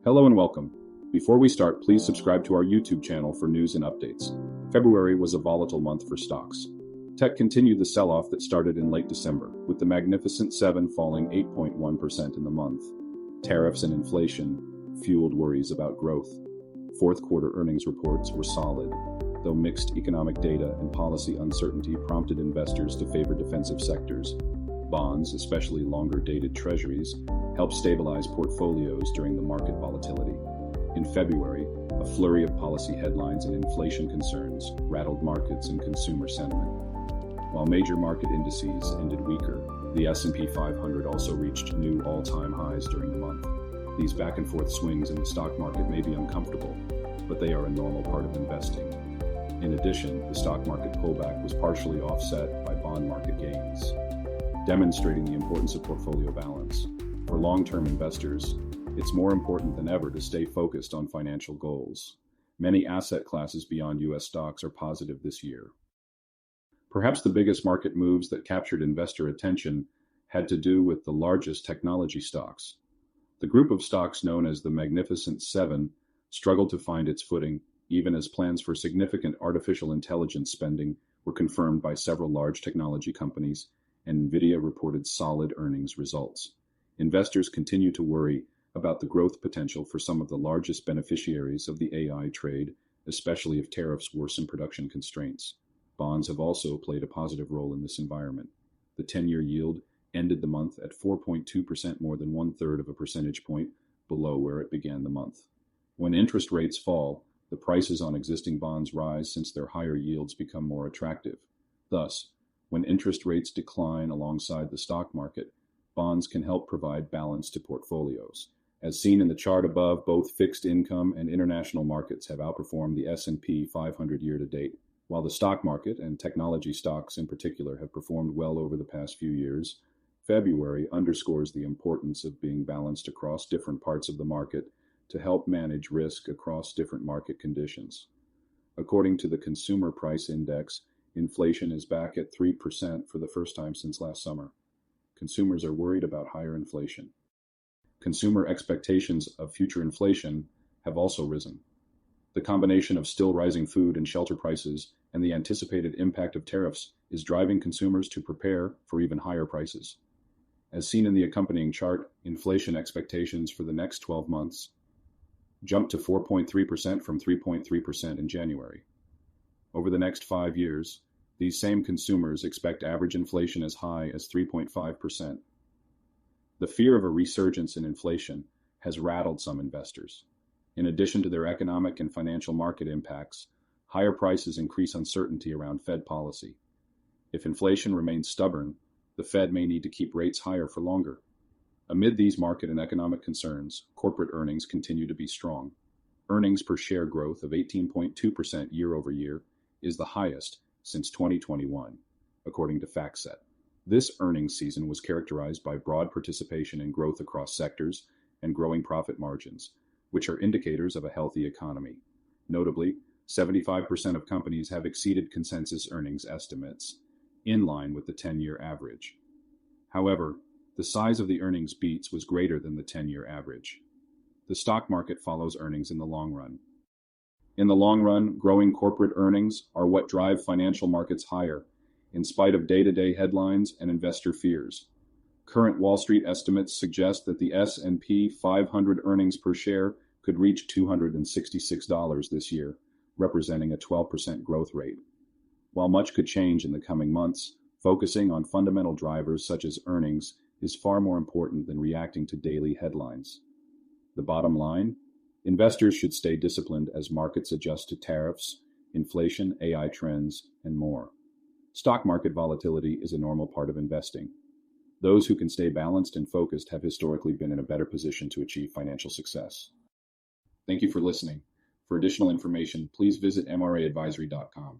Hello and welcome. Before we start, please subscribe to our YouTube channel for news and updates. February was a volatile month for stocks. Tech continued the sell-off that started in late December, with the Magnificent Seven falling 8.1% in the month. Tariffs and inflation fueled worries about growth. Fourth quarter earnings reports were solid, though mixed economic data and policy uncertainty prompted investors to favor defensive sectors. Bonds, especially longer-dated treasuries, helped stabilize portfolios during the market volatility. In February, a flurry of policy headlines and inflation concerns rattled markets and consumer sentiment. While major market indices ended weaker, the S&P 500 also reached new all-time highs during the month. These back-and-forth swings in the stock market may be uncomfortable, but they are a normal part of investing. In addition, the stock market pullback was partially offset by bond market gains, demonstrating the importance of portfolio balance. For long-term investors, it's more important than ever to stay focused on financial goals. Many asset classes beyond U.S. stocks are positive this year. Perhaps the biggest market moves that captured investor attention had to do with the largest technology stocks. The group of stocks known as the Magnificent Seven struggled to find its footing, even as plans for significant artificial intelligence spending were confirmed by several large technology companies, and NVIDIA reported solid earnings results. Investors continue to worry about the growth potential for some of the largest beneficiaries of the AI trade, especially if tariffs worsen production constraints. Bonds have also played a positive role in this environment. The 10-year yield ended the month at 4.2%, more than 1/3 of a percentage point below where it began the month. When interest rates fall, the prices on existing bonds rise since their higher yields become more attractive. Thus, when interest rates decline alongside the stock market, bonds can help provide balance to portfolios. As seen in the chart above, both fixed income and international markets have outperformed the S&P 500 year-to-date, while the stock market, and technology stocks in particular, have performed well over the past few years. February underscores the importance of being balanced across different parts of the market to help manage risk across different market conditions. According to the Consumer Price Index, inflation is back at 3% for the first time since last summer. Consumers are worried about higher inflation. Consumer expectations of future inflation have also risen. The combination of still rising food and shelter prices and the anticipated impact of tariffs is driving consumers to prepare for even higher prices. As seen in the accompanying chart, inflation expectations for the next 12 months jumped to 4.3% from 3.3% in January. Over the next 5 years, these same consumers expect average inflation as high as 3.5%. The fear of a resurgence in inflation has rattled some investors. In addition to their economic and financial market impacts, higher prices increase uncertainty around Fed policy. If inflation remains stubborn, the Fed may need to keep rates higher for longer. Amid these market and economic concerns, corporate earnings continue to be strong. Earnings per share growth of 18.2% year-over-year is the highest since 2021, according to FactSet. This earnings season was characterized by broad participation and growth across sectors and growing profit margins, which are indicators of a healthy economy. Notably, 75% of companies have exceeded consensus earnings estimates, in line with the 10-year average. However, the size of the earnings beats was greater than the 10-year average. The stock market follows earnings in the long run. In the long run, growing corporate earnings are what drive financial markets higher, in spite of day-to-day headlines and investor fears. Current Wall Street estimates suggest that the S&P 500 earnings per share could reach $266 this year, representing a 12% growth rate. While much could change in the coming months, focusing on fundamental drivers such as earnings is far more important than reacting to daily headlines. The bottom line? Investors should stay disciplined as markets adjust to tariffs, inflation, AI trends, and more. Stock market volatility is a normal part of investing. Those who can stay balanced and focused have historically been in a better position to achieve financial success. Thank you for listening. For additional information, please visit mraadvisory.com.